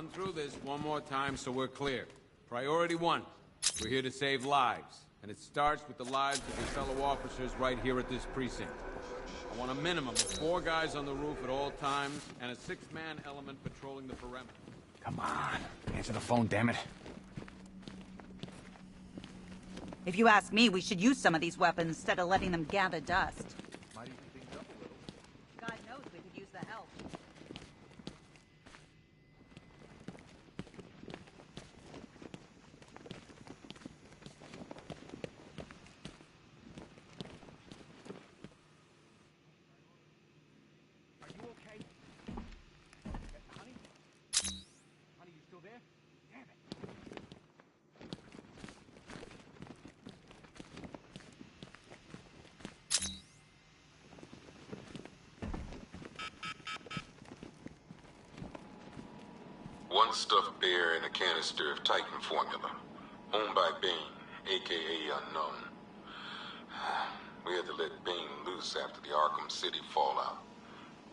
run through this one more time so we're clear. Priority 1, we're here to save lives. And it starts with the lives of your fellow officers right here at this precinct. I want a minimum of 4 guys on the roof at all times, and a 6-man element patrolling the perimeter. Come on, answer the phone, damn it. If you ask me, we should use some of these weapons instead of letting them gather dust. Might even things up a little. God knows we could use the help. Are you okay? Honey? Honey, you still there? Damn it. One stuffed bear and a canister of Titan formula, owned by Bane, aka Unknown. We had to let Bane loose after the Arkham City fallout.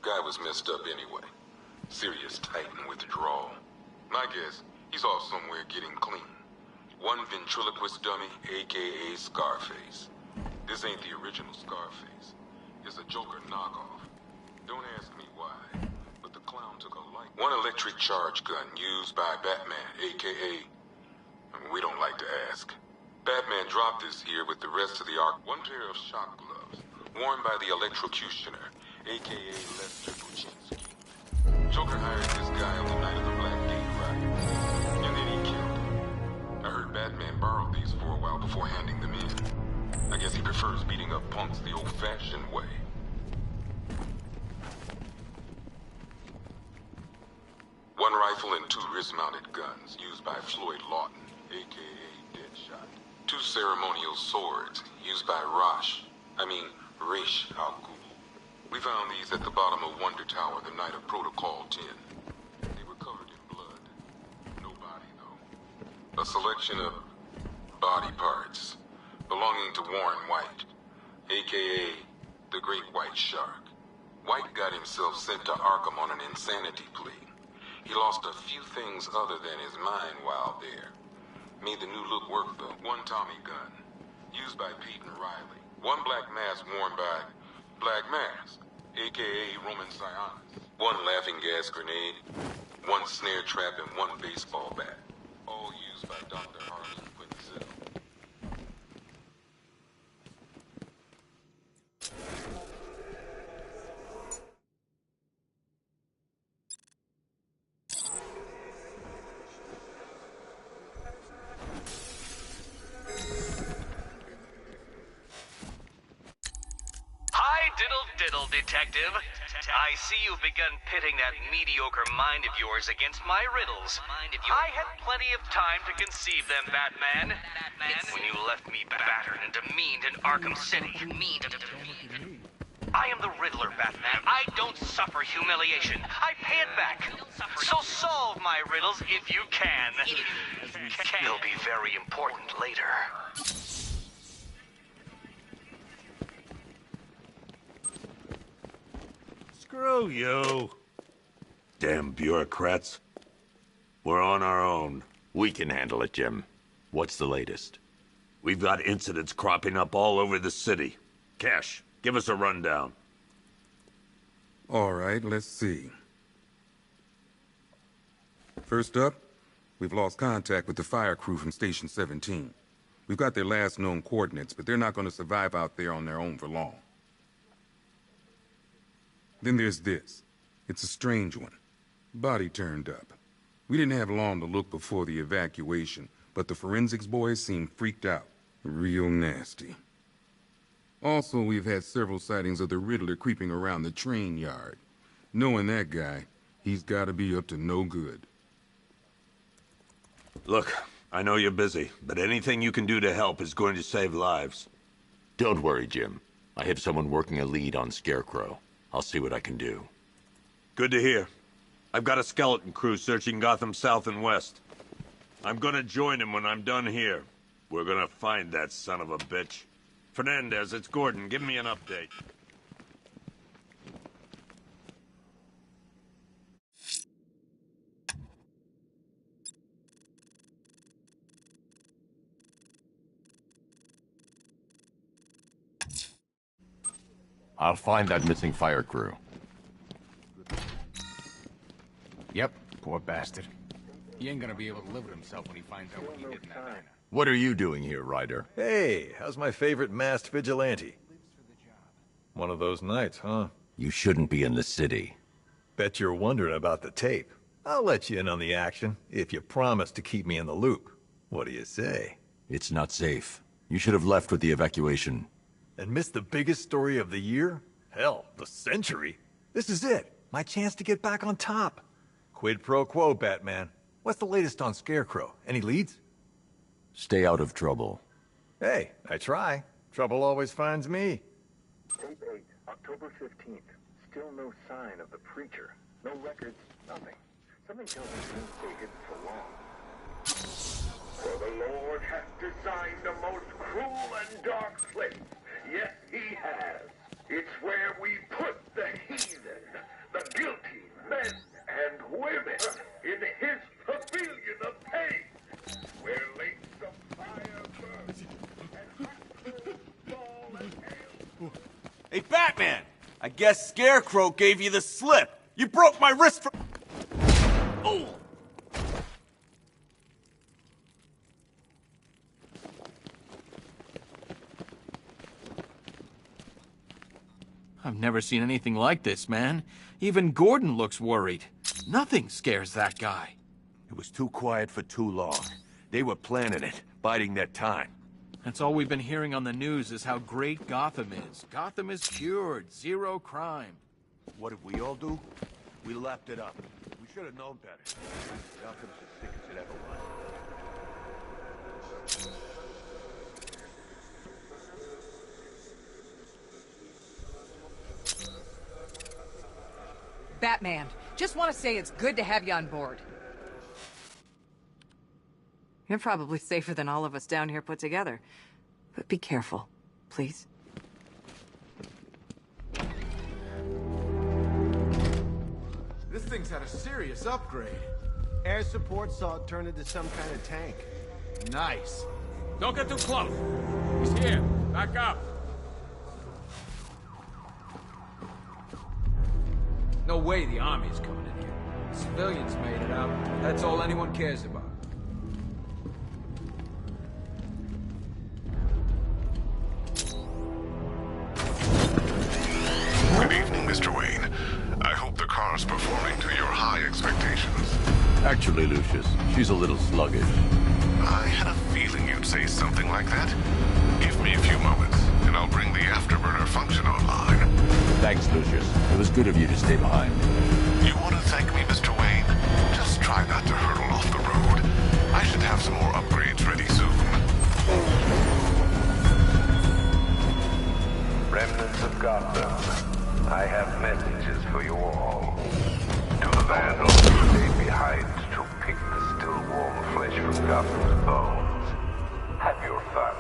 Guy was messed up anyway. Serious Titan withdrawal. My guess, he's off somewhere getting clean. One ventriloquist dummy, aka Scarface. This ain't the original Scarface. It's a Joker knockoff. Don't ask me why, but the clown took a light. One electric charge gun used by Batman, aka... we don't like to ask. Batman dropped this here with the rest of the Ark. One pair of shock gloves, worn by the electrocutioner, aka Lester Buczynski. Joker hired this guy on the night of the Blackgate riot, and then he killed him. I heard Batman borrowed these for a while before handing them in. I guess he prefers beating up punks the old-fashioned way. One rifle and 2 wrist-mounted guns used by Floyd Lawton, a.k.a. Deadshot. 2 ceremonial swords used by Ra's al Ghul. We found these at the bottom of Wonder Tower the night of Protocol 10. They were covered in blood. No body, though. A selection of body parts belonging to Warren White, a.k.a. the Great White Shark. White got himself sent to Arkham on an insanity plea. He lost a few things other than his mind while there. Made the new look work, though. One Tommy gun, used by Peyton Riley. One black mask worn by Black Mask, a.k.a. Roman Sionis. One laughing gas grenade, one snare trap, and one baseball bat. All used by Dr. Harlan Quinzel. Diddle, detective. I see you've begun pitting that mediocre mind of yours against my riddles. I had plenty of time to conceive them, Batman. It's when you left me battered and demeaned in Arkham City. I am the Riddler, Batman. I don't suffer humiliation. I pay it back. So solve my riddles if you can. They'll be very important later. Screw you. Damn bureaucrats. We're on our own. We can handle it, Jim. What's the latest? We've got incidents cropping up all over the city. Cash, give us a rundown. All right, let's see. First up, we've lost contact with the fire crew from Station 17. We've got their last known coordinates, but they're not going to survive out there on their own for long. Then there's this. It's a strange one. Body turned up. We didn't have long to look before the evacuation, but the forensics boys seemed freaked out. Real nasty. Also, we've had several sightings of the Riddler creeping around the train yard. Knowing that guy, he's gotta be up to no good. Look, I know you're busy, but anything you can do to help is going to save lives. Don't worry, Jim. I have someone working a lead on Scarecrow. I'll see what I can do. Good to hear. I've got a skeleton crew searching Gotham South and West. I'm gonna join him when I'm done here. We're gonna find that son of a bitch. Fernandez, it's Gordon. Give me an update. I'll find that missing fire crew. Yep, poor bastard. He ain't gonna be able to live with himself when he finds out what he did in that manor. What are you doing here, Ryder? Hey, how's my favorite masked vigilante? One of those nights, huh? You shouldn't be in the city. Bet you're wondering about the tape. I'll let you in on the action, if you promise to keep me in the loop. What do you say? It's not safe. You should have left with the evacuation. And missed the biggest story of the year? Hell, the century. This is it. My chance to get back on top. Quid pro quo, Batman. What's the latest on Scarecrow? Any leads? Stay out of trouble. Hey, I try. Trouble always finds me. Tape 8, October 15th. Still no sign of the preacher. No records, nothing. Something tells me he didn't stay hidden for long. For the Lord hath designed a most cruel and dark place. Yes, he has. It's where we put the heathen, the guilty men and women in his pavilion of pain, where lakes of fire burn and hot fall and hail. Hey, Batman! I guess Scarecrow gave you the slip. You broke my wrist for... Oh! I've never seen anything like this, man. Even Gordon looks worried. Nothing scares that guy. It was too quiet for too long. They were planning it, biding their time. That's all we've been hearing on the news is how great Gotham is. Gotham is cured, zero crime. What did we all do? We lapped it up. We should have known better. Gotham's as sick as it ever was. Batman, just want to say it's good to have you on board. You're probably safer than all of us down here put together. But be careful, please. This thing's had a serious upgrade. Air support saw it turn into some kind of tank. Nice. Don't get too close. He's here. Back up. No way the army's coming in here. Civilians made it out. That's all anyone cares about. Good evening, Mr. Wayne. I hope the car's performing to your high expectations. Actually, Lucius, she's a little sluggish. I had a feeling you'd say something like that. Give me a few moments, and I'll bring the afterburner function online. Thanks, Lucius. It was good of you to stay behind. You want to thank me, Mr. Wayne? Just try not to hurtle off the road. I should have some more upgrades ready soon. Remnants of Gotham, I have messages for you all. To the vandals who stayed behind to pick the still warm flesh from Gotham's bones. Have your fun.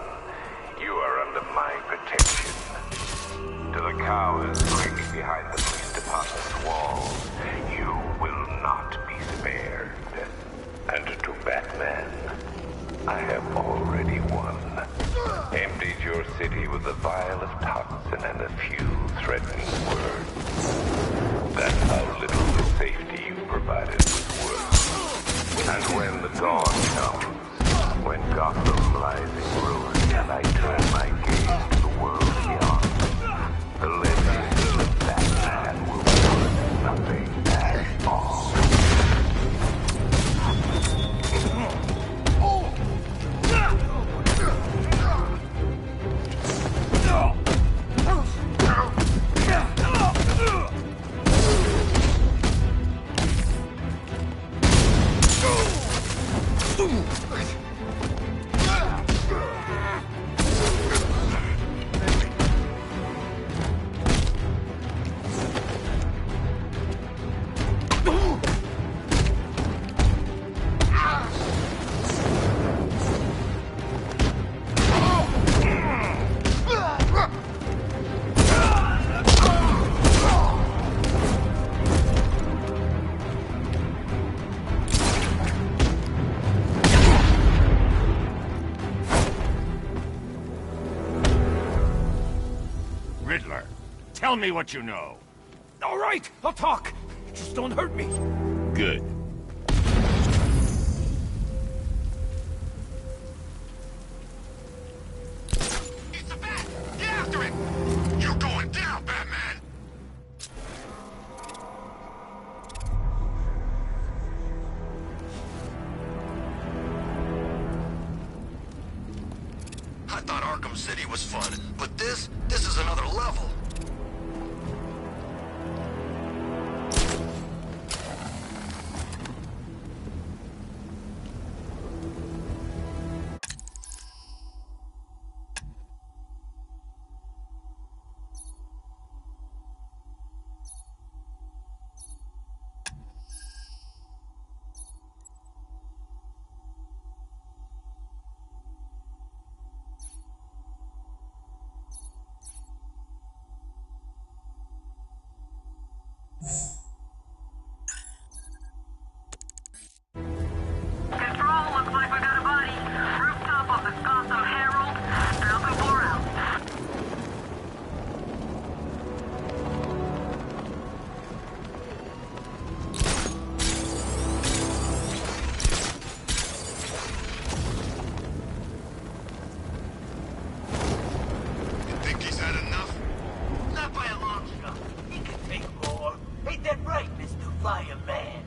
You are under my protection. To the cowards lurking behind the police department's walls, you will not be spared. And to Batman, I have already won. Emptied your city with a vial of toxin and a few threatening words. That's how little the safety you provided was worth. And when the dawn comes, when Gotham lies in ruins and I turn my gaze to the world beyond, the legend of Batman will be worth nothing at all. Tell me what you know. All right, I'll talk. Just don't hurt me. Good. It's a bat! Get after it! You're going down, Batman! I thought Arkham City was fun, but this is another level. Control, looks like we got a body. Rooftop of the Gotham Herald. Falcon 4 out. You think he's had enough? Not by a long shot. He could take more. Ain't that right, Mr. Fireman?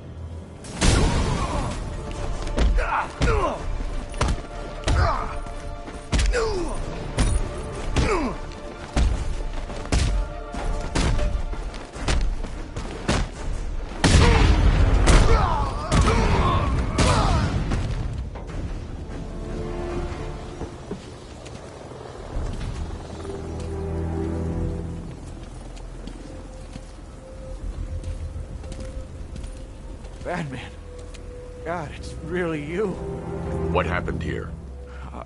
Batman. God, it's really you. What happened here?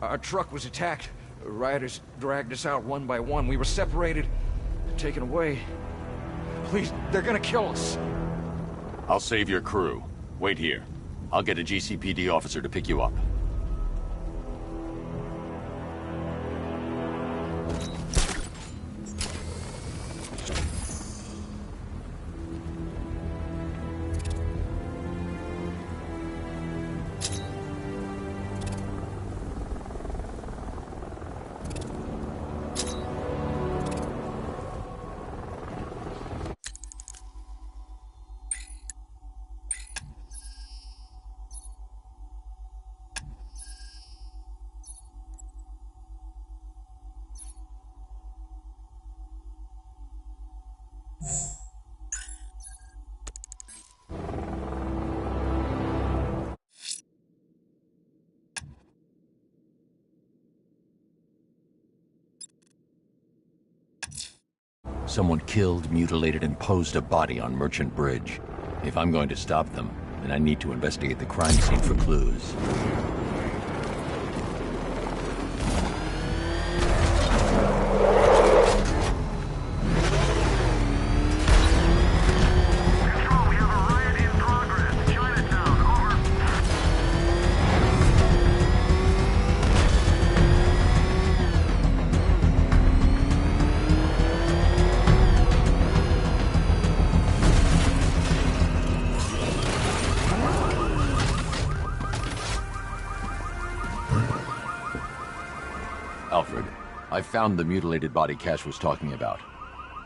Our truck was attacked. Rioters dragged us out one by one. We were separated, taken away. Please, they're gonna kill us. I'll save your crew. Wait here. I'll get a GCPD officer to pick you up. Someone killed, mutilated, and posed a body on Merchant Bridge. If I'm going to stop them, then I need to investigate the crime scene for clues. Alfred, I found the mutilated body Cash was talking about.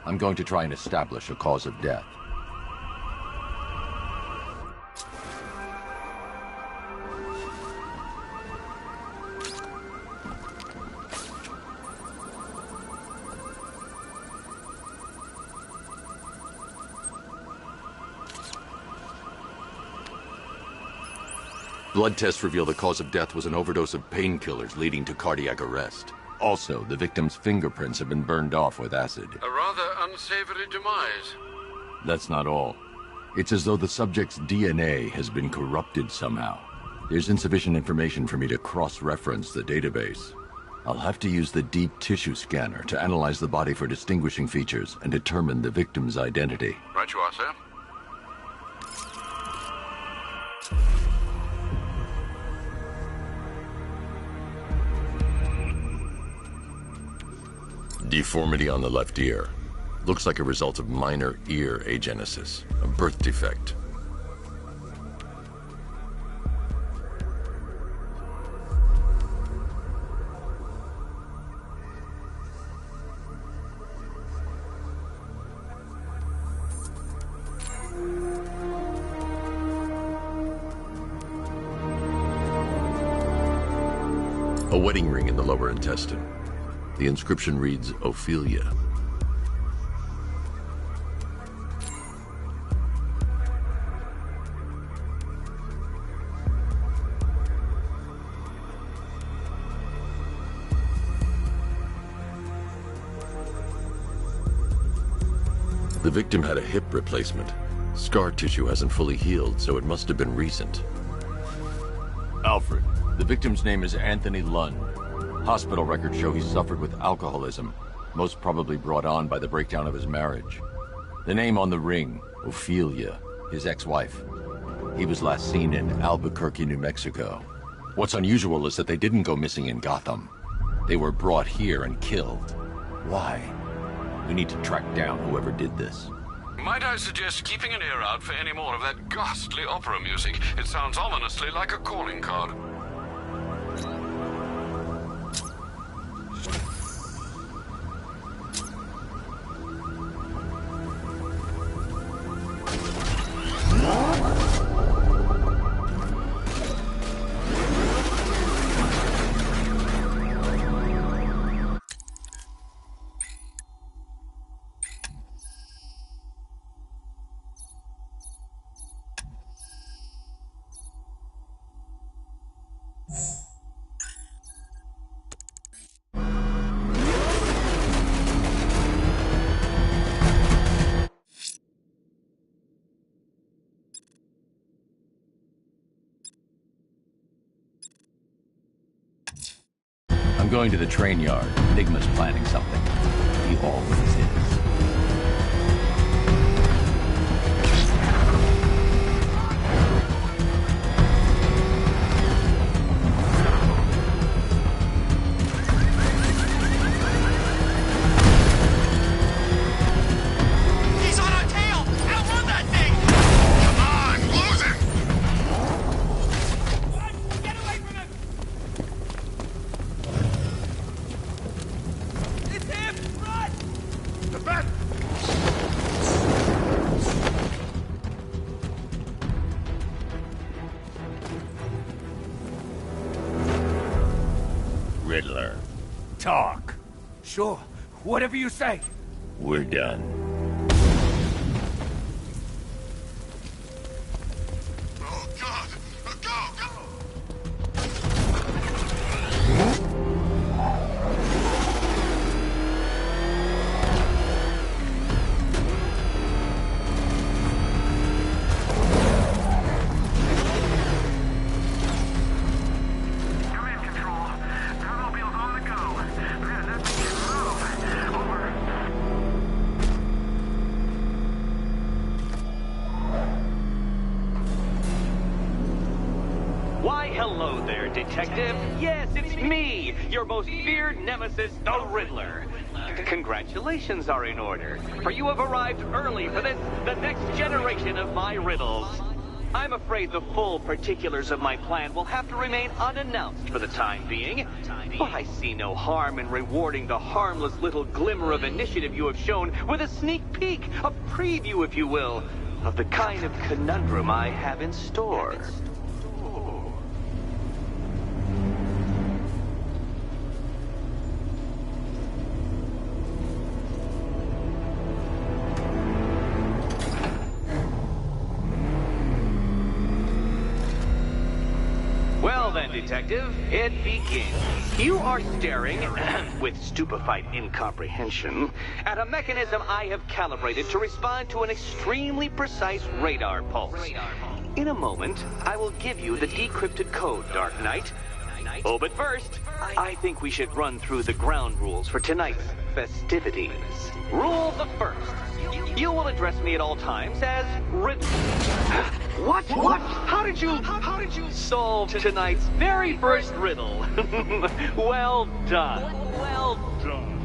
I'm going to try and establish a cause of death. Blood tests reveal the cause of death was an overdose of painkillers leading to cardiac arrest. Also, the victim's fingerprints have been burned off with acid. A rather unsavory demise. That's not all. It's as though the subject's DNA has been corrupted somehow. There's insufficient information for me to cross-reference the database. I'll have to use the deep tissue scanner to analyze the body for distinguishing features and determine the victim's identity. Right you are, sir. Deformity on the left ear. Looks like a result of minor ear agenesis, a birth defect. A wedding ring in the lower intestine. The inscription reads, Ophelia. The victim had a hip replacement. Scar tissue hasn't fully healed, so it must have been recent. Alfred, the victim's name is Anthony Lund. Hospital records show he suffered with alcoholism, most probably brought on by the breakdown of his marriage. The name on the ring, Ophelia, his ex-wife. He was last seen in Albuquerque, New Mexico. What's unusual is that they didn't go missing in Gotham. They were brought here and killed. Why? We need to track down whoever did this. Might I suggest keeping an ear out for any more of that ghastly opera music? It sounds ominously like a calling card. I'm going to the train yard. Enigma's planning something. He always is. He's on our tail! Outrun that thing! Come on, lose him! Get away from him! It's him! Run! The bat! Riddler, Talk. Sure. Whatever you say. we're done. Oh, God! Go, go! Command control. Batmobile's on the go. Man, that thing can move. Over. Why, hello there, Detective. Yes, it's me, your most feared nemesis, the Riddler. Congratulations are in order, for you have arrived early for this, the next generation of my riddles. I'm afraid the full particulars of my plan will have to remain unannounced for the time being, but I see no harm in rewarding the harmless little glimmer of initiative you have shown with a sneak peek, a preview, if you will, of the kind of conundrum I have in store. Well then, Detective, it begins. You are staring, with stupefied incomprehension, at a mechanism I have calibrated to respond to an extremely precise radar pulse. In a moment, I will give you the decrypted code, Dark Knight. Oh, but first, I think we should run through the ground rules for tonight's festivities. Rule the first. You will address me at all times as Riddler. What? How did you solve tonight's very first riddle? Well done. Well done.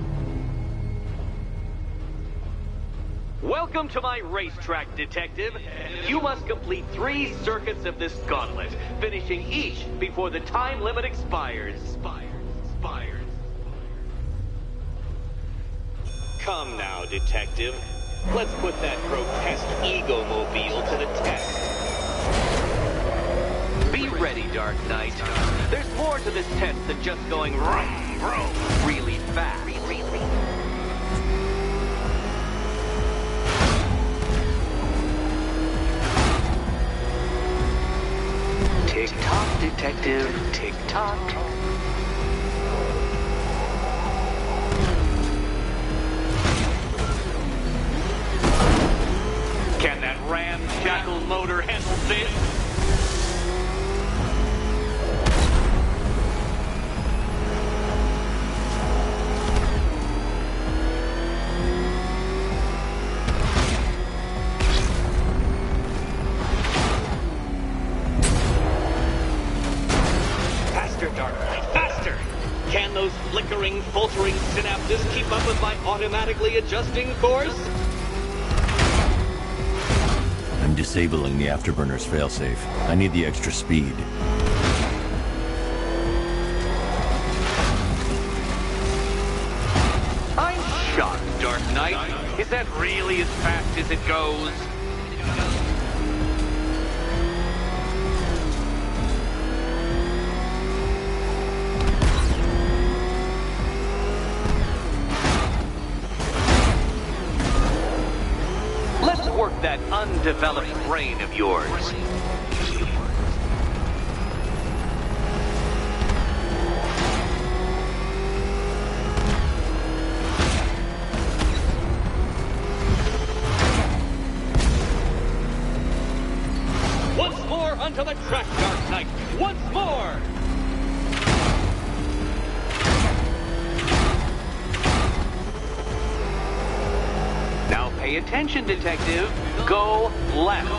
Welcome to my racetrack, Detective. You must complete 3 circuits of this gauntlet, finishing each before the time limit expires. Come now, Detective. Let's put that grotesque ego-mobile to the test. Be ready, Dark Knight. There's more to this test than just going vroom, vroom really fast. Tick-tock, Detective. Tick-tock. Can that ramshackle motor handle this? Faster, Dark Knight, faster! Can those flickering, faltering synapses keep up with my automatically adjusting course? I'm disabling the afterburner's failsafe. I need the extra speed. I'm shocked, Dark Knight. Is that really as fast as it goes? Let's work that undeveloped brain of yours. Once more onto the track, Dark Knight. Once more! Now pay attention, Detective. Go left.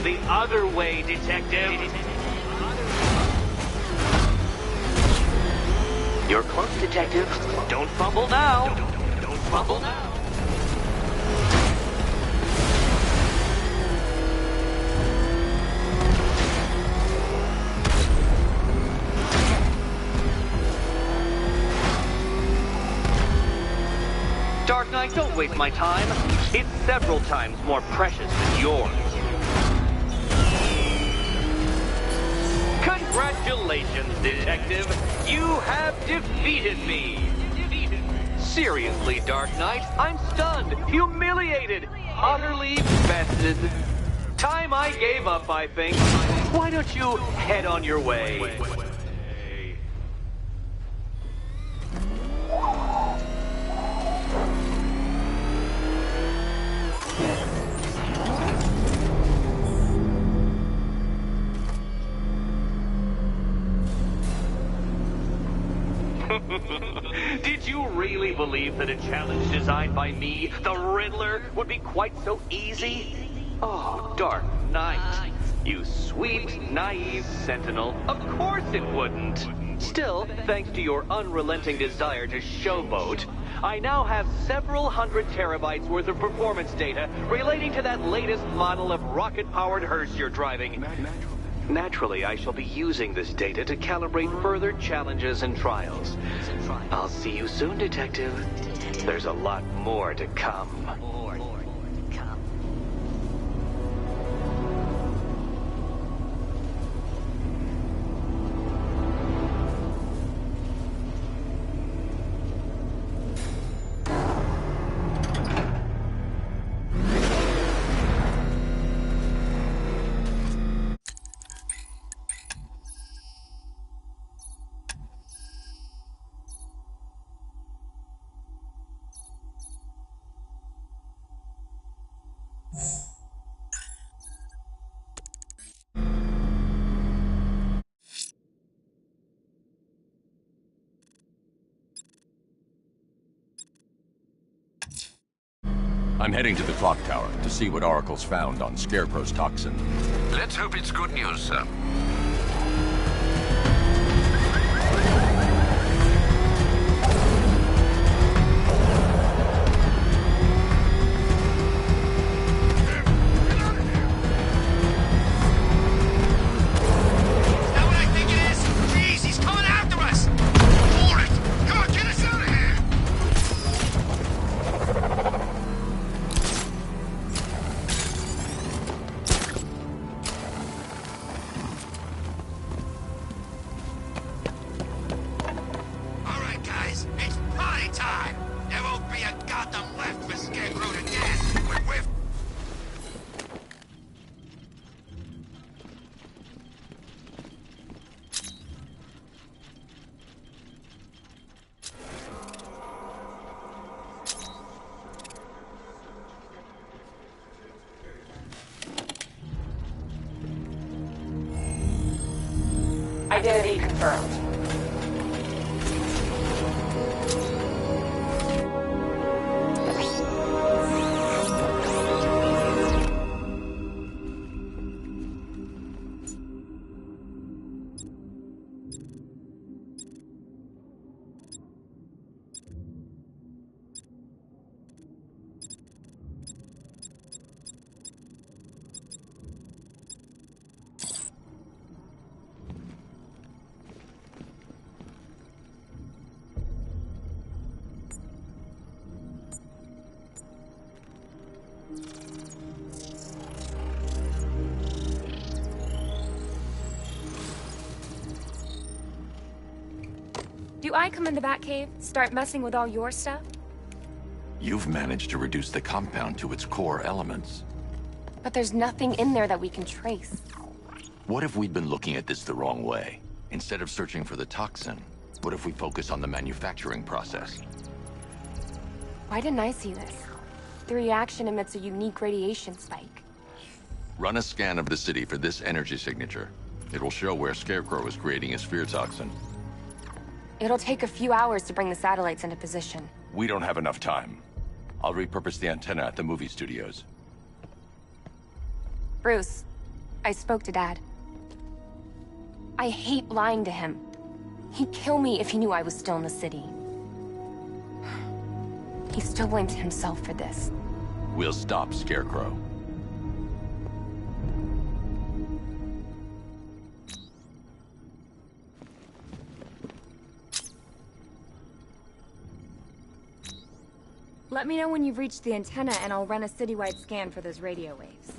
The other way, Detective. You're close, Detective. Don't fumble now. Don't fumble now. Dark Knight, don't waste my time. It's several times more precious than yours. Congratulations, Detective. You have defeated me. Seriously, Dark Knight, I'm stunned, humiliated, utterly bested. Time I gave up, I think. Why don't you head on your way? Did you really believe that a challenge designed by me, the Riddler, would be quite so easy? Oh, Dark Knight. You sweet, naive sentinel. Of course it wouldn't. Still, thanks to your unrelenting desire to showboat, I now have several hundred terabytes worth of performance data relating to that latest model of rocket-powered hearse you're driving. Naturally, I shall be using this data to calibrate further challenges and trials. I'll see you soon, Detective. There's a lot more to come. I'm heading to the clock tower to see what Oracle's found on Scarecrow's toxin. Let's hope it's good news, sir. Identity confirmed. Do I come in the Batcave, start messing with all your stuff? You've managed to reduce the compound to its core elements. But there's nothing in there that we can trace. What if we'd been looking at this the wrong way? Instead of searching for the toxin, what if we focus on the manufacturing process? Why didn't I see this? The reaction emits a unique radiation spike. Run a scan of the city for this energy signature. It will show where Scarecrow is creating his fear toxin. It'll take a few hours to bring the satellites into position. We don't have enough time. I'll repurpose the antenna at the movie studios. Bruce, I spoke to Dad. I hate lying to him. He'd kill me if he knew I was still in the city. He still blames himself for this. We'll stop Scarecrow. Let me know when you've reached the antenna and I'll run a citywide scan for those radio waves.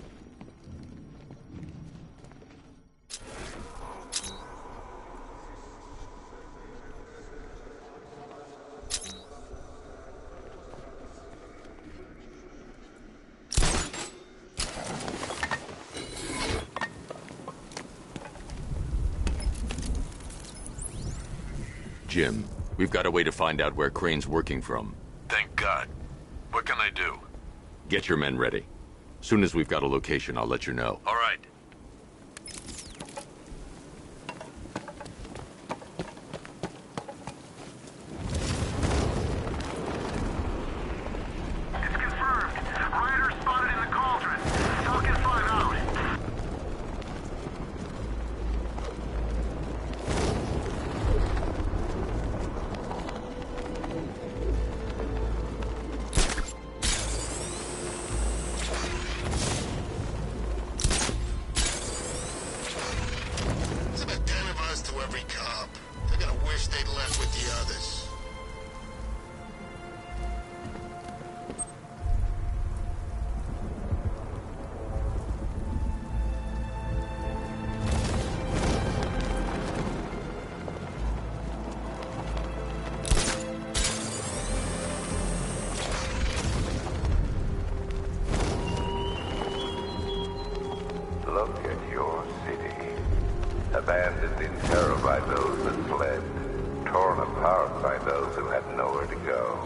Jim, we've got a way to find out where Crane's working from. Thank God. What can I do? Get your men ready. Soon as we've got a location, I'll let you know. All right. It's confirmed. Rioters spotted in the cauldron. Falcon 5 out. There's about 10 of us to every cop. They're gonna wish they'd left with the others. Look at your city. Abandoned in terror by those that fled. Torn apart by those who had nowhere to go.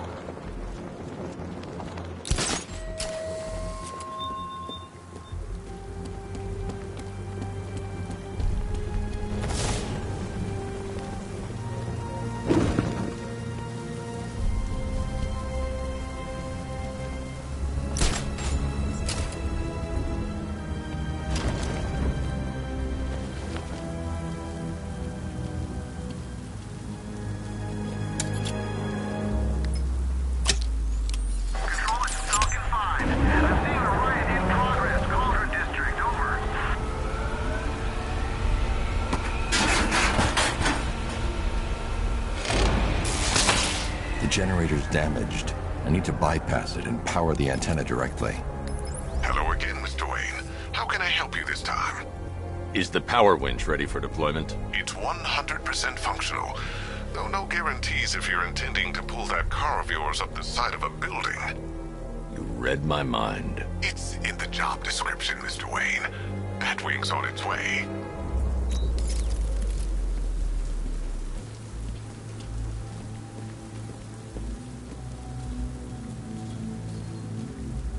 5. I'm seeing a riot in progress. Cauldron District, over. The generator's damaged. I need to bypass it and power the antenna directly. Hello again, Mr. Wayne. How can I help you this time? Is the power winch ready for deployment? It's 100% functional, though no guarantees if you're intending to pull that car of yours up the side of a building. You read my mind. It's in the job description, Mr. Wayne. Batwing's on its way.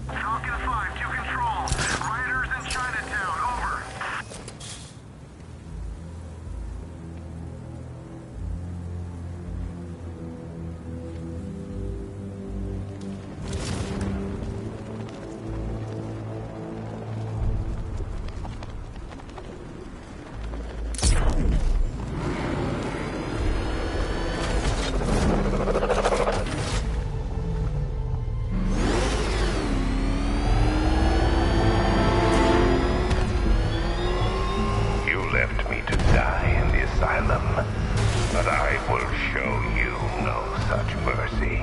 Falcon 5 to control. Rioters in Chinatown, over. You left me to die in the asylum, but I will show you no such mercy.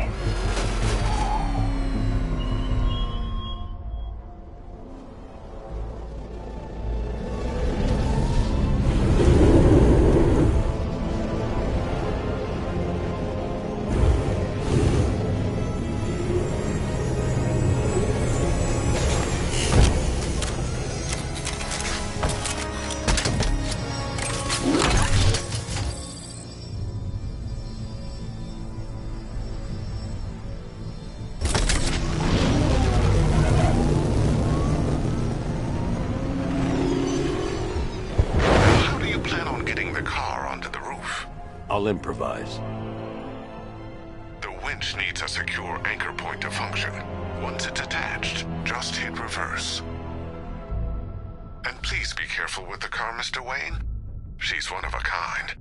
How do you plan on getting the car onto the roof? I'll improvise. The winch needs a secure anchor point to function. Once it's attached, just hit reverse. And please be careful with the car, Mr. Wayne. She's one of a kind.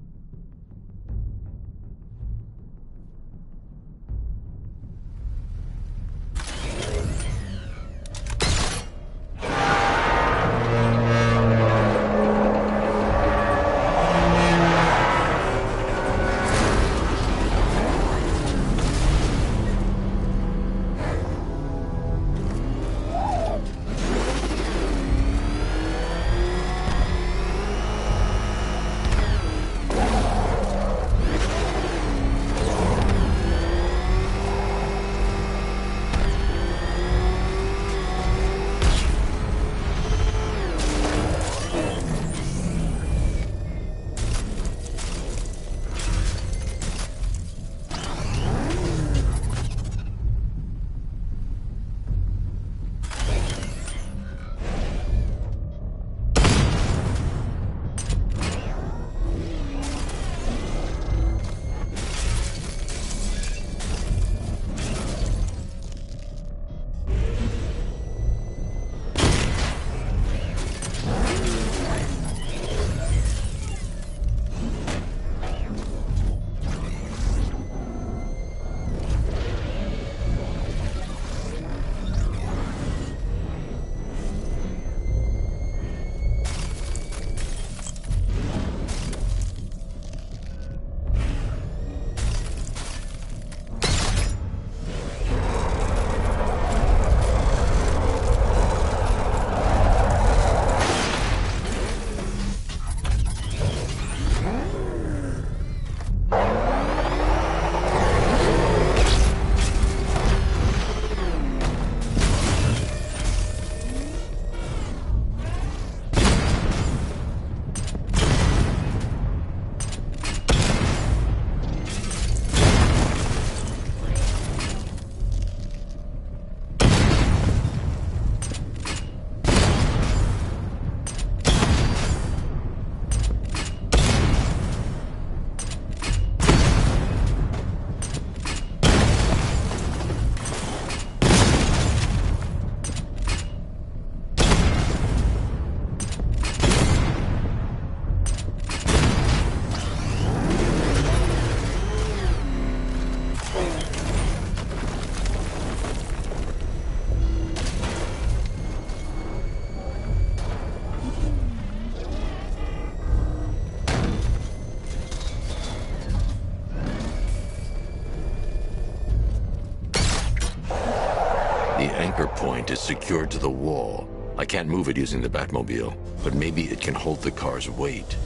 anchor point is secured to the wall. I can't move it using the Batmobile, but maybe it can hold the car's weight.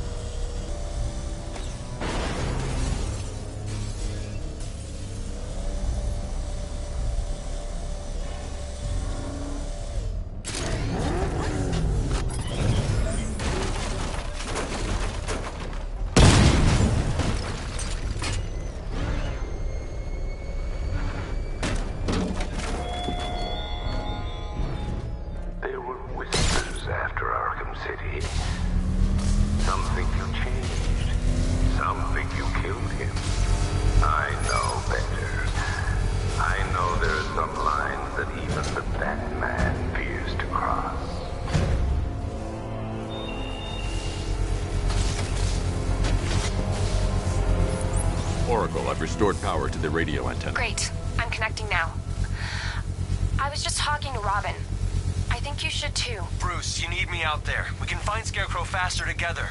There were whispers after Arkham City. Some think you changed. Some think you killed him. I know better. I know there are some lines that even the Batman fears to cross. Oracle, I've restored power to the radio antenna. Great. I'm connecting now. I was just talking to Robin. I think you should too. Bruce, you need me out there. We can find Scarecrow faster together.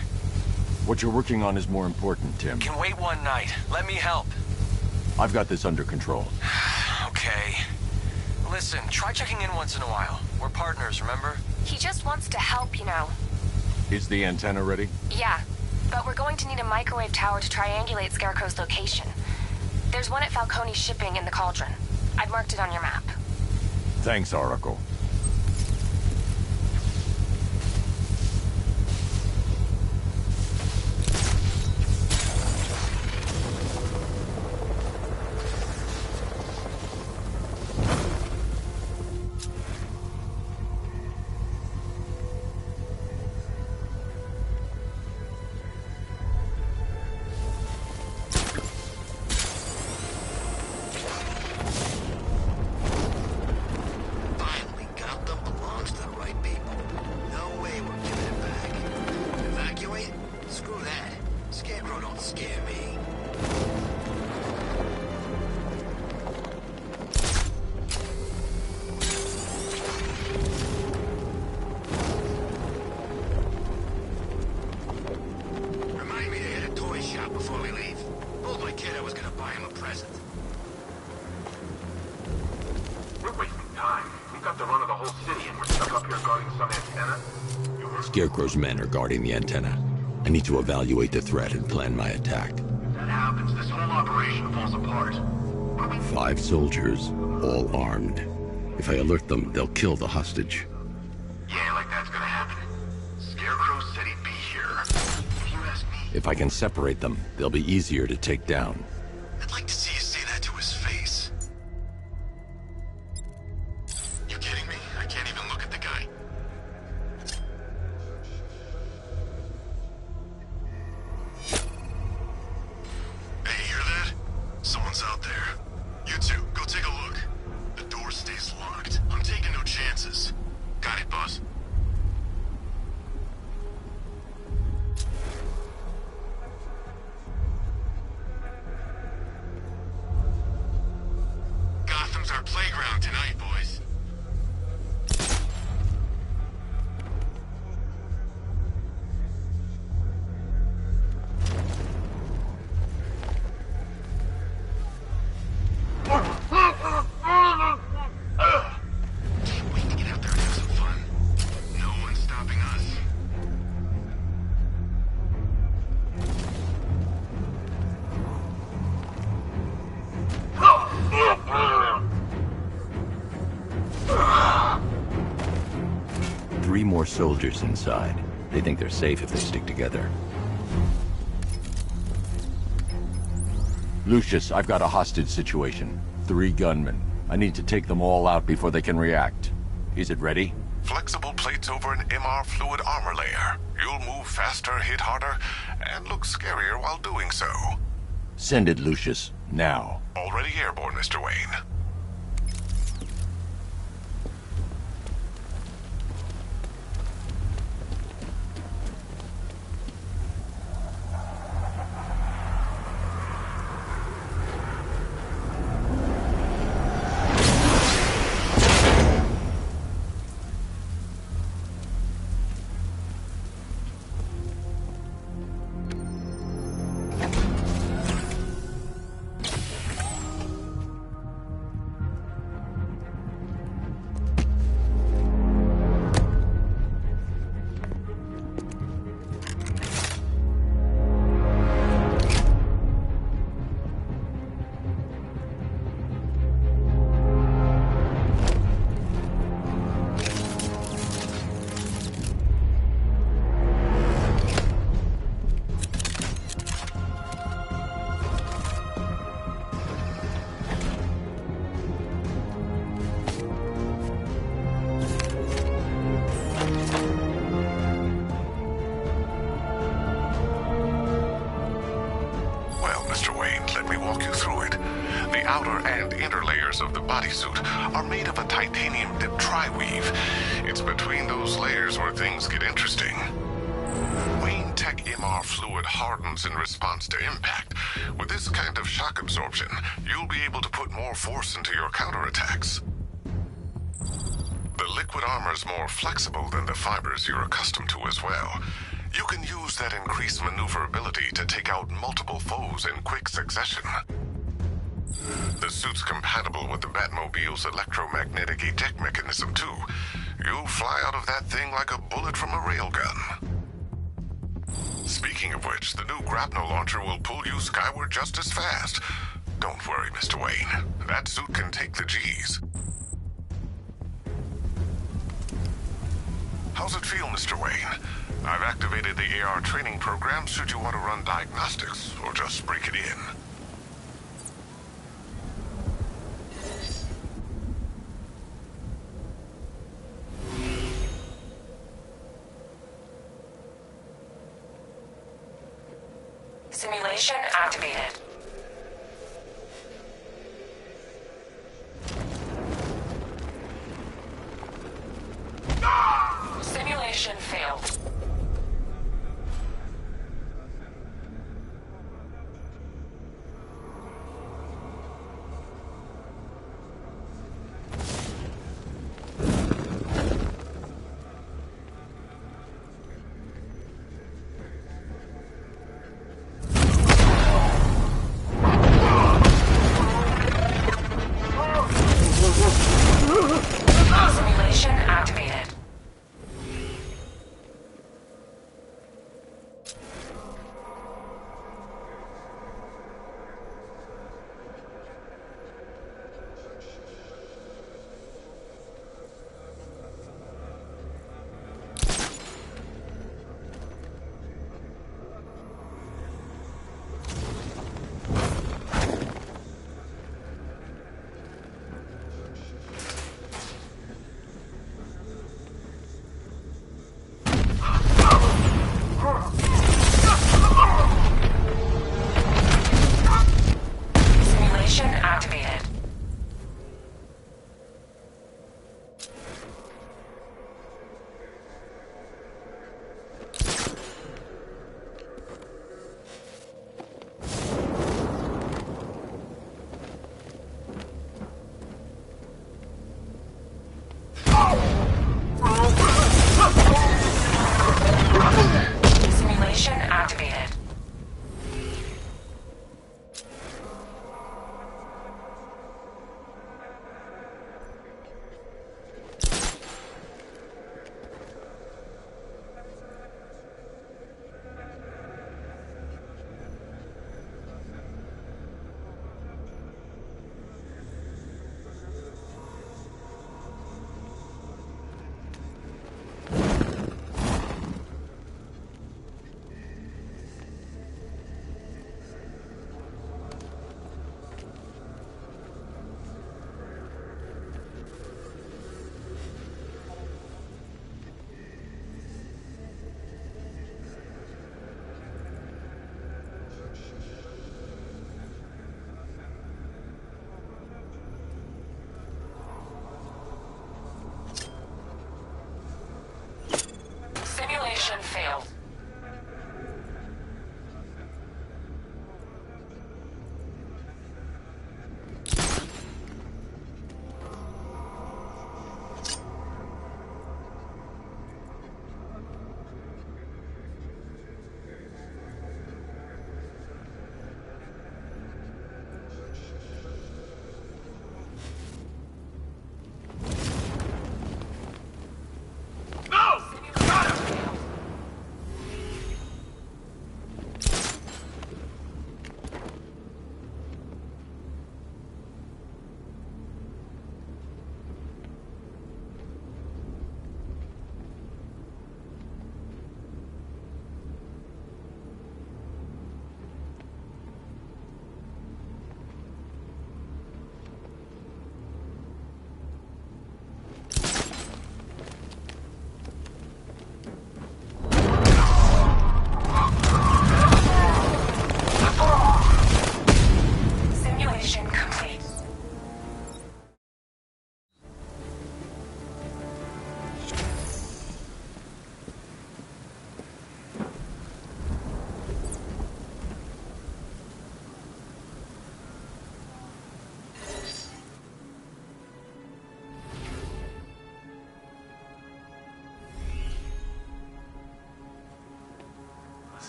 What you're working on is more important, Tim. Can wait one night. Let me help. I've got this under control. Okay. Listen, try checking in once in a while. We're partners, remember? He just wants to help, you know. Is the antenna ready? Yeah, but we're going to need a microwave tower to triangulate Scarecrow's location. There's one at Falcone Shipping in the Cauldron. I've marked it on your map. Thanks, Oracle. Finally got them. Belongs to the right people. No way we're giving it back. Evacuate? Screw that. Scarecrow don't scare me. Remind me to hit a toy shop before we leave. Told my kid I was gonna buy him a present. We're wasting time. We've got the run of the whole city and we're stuck up here guarding some antenna. Scarecrow's men are guarding the antenna. I need to evaluate the threat and plan my attack. If that happens, this whole operation falls apart. 5 soldiers, all armed. If I alert them, they'll kill the hostage. Yeah, like that's gonna happen. Scarecrow said he'd be here. If you ask me, If I can separate them, they'll be easier to take down. I'd like to see you say that to his face. You kidding me? I can't even look at the guy. Hey, hear that? Someone's out there. You two, go take a look. The door stays locked. I'm taking no chances. Got it, boss. Gotham's our playground tonight, boys. Can't wait to get out there and have some fun. No one's stopping us. Three more soldiers inside. They think they're safe if they stick together. Lucius, I've got a hostage situation. 3 gunmen. I need to take them all out before they can react. Is it ready? Flexible plates over an MR fluid armor layer. You'll move faster, hit harder, and look scarier while doing so. Send it, Lucius. Now. Already airborne, Mr. Wayne. outer and inner layers of the bodysuit are made of a titanium-dipped tri-weave. It's between those layers where things get interesting. Wayne Tech MR fluid hardens in response to impact. With this kind of shock absorption, you'll be able to put more force into your counterattacks. The liquid armor's more flexible than the fibers you're accustomed to as well. You can use that increased maneuverability to take out multiple foes in quick succession. The suit's compatible with the Batmobile's electromagnetic eject mechanism, too. You'll fly out of that thing like a bullet from a railgun. Speaking of which, the new grapnel launcher will pull you skyward just as fast. Don't worry, Mr. Wayne. That suit can take the G's. How's it feel, Mr. Wayne? I've activated the AR training program should you want to run diagnostics, or just break it in. Simulation activated. Simulation failed. Simulation activated.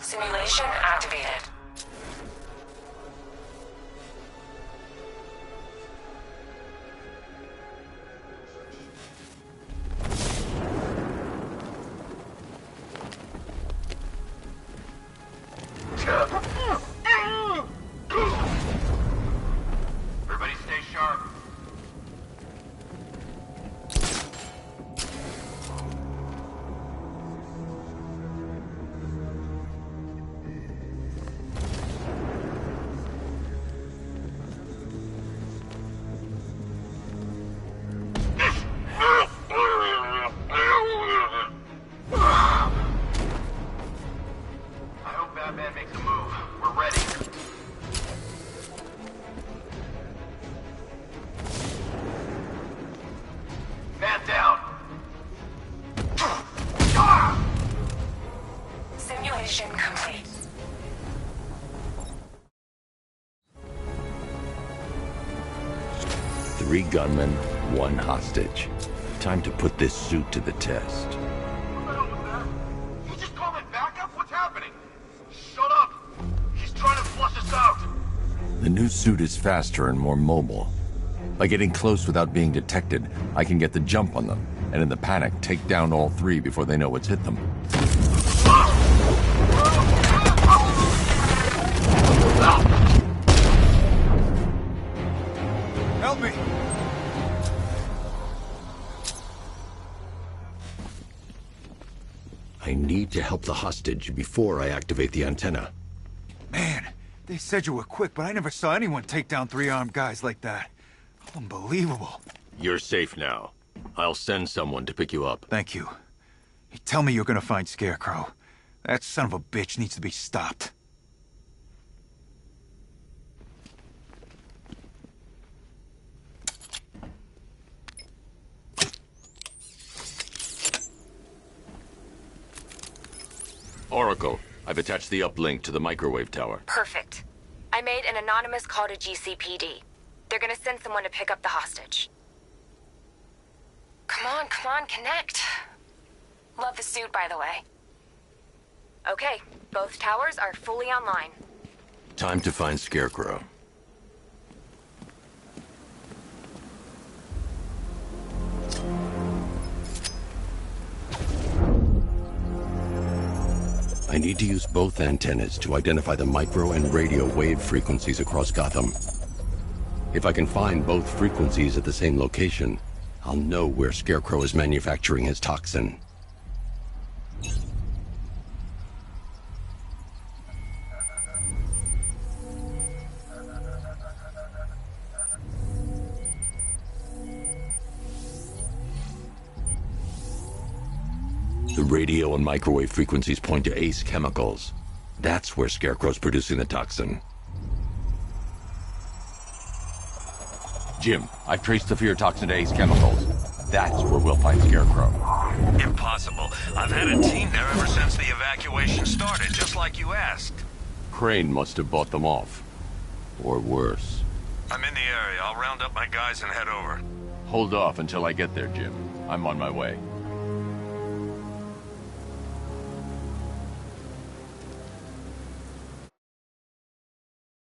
Simulation activated. Everybody stay sharp. I hope Batman makes a move. We're ready. Man down. Simulation complete. Three gunmen, one hostage. Time to put this suit to the test. You just called it backup? What's happening? Shut up. He's trying to flush us out. The new suit is faster and more mobile. By getting close without being detected, I can get the jump on them, and in the panic, take down all three before they know what's hit them. Help me! I need to help the hostage before I activate the antenna. Man, they said you were quick, but I never saw anyone take down three-armed guys like that. Unbelievable. You're safe now. I'll send someone to pick you up. Thank you. You tell me you're gonna find Scarecrow. That son of a bitch needs to be stopped. Oracle, I've attached the uplink to the microwave tower. Perfect. I made an anonymous call to GCPD. They're gonna send someone to pick up the hostage. Come on, connect. Love the suit, by the way. Okay, both towers are fully online. Time to find Scarecrow. I need to use both antennas to identify the micro and radio wave frequencies across Gotham. If I can find both frequencies at the same location, I'll know where Scarecrow is manufacturing his toxin. The radio and microwave frequencies point to Ace Chemicals. That's where Scarecrow's producing the toxin. Jim, I've traced the fear toxin to Ace Chemicals. That's where we'll find Scarecrow. Impossible. I've had a team there ever since the evacuation started, just like you asked. Crane must have bought them off. Or worse. I'm in the area. I'll round up my guys and head over. Hold off until I get there, Jim. I'm on my way.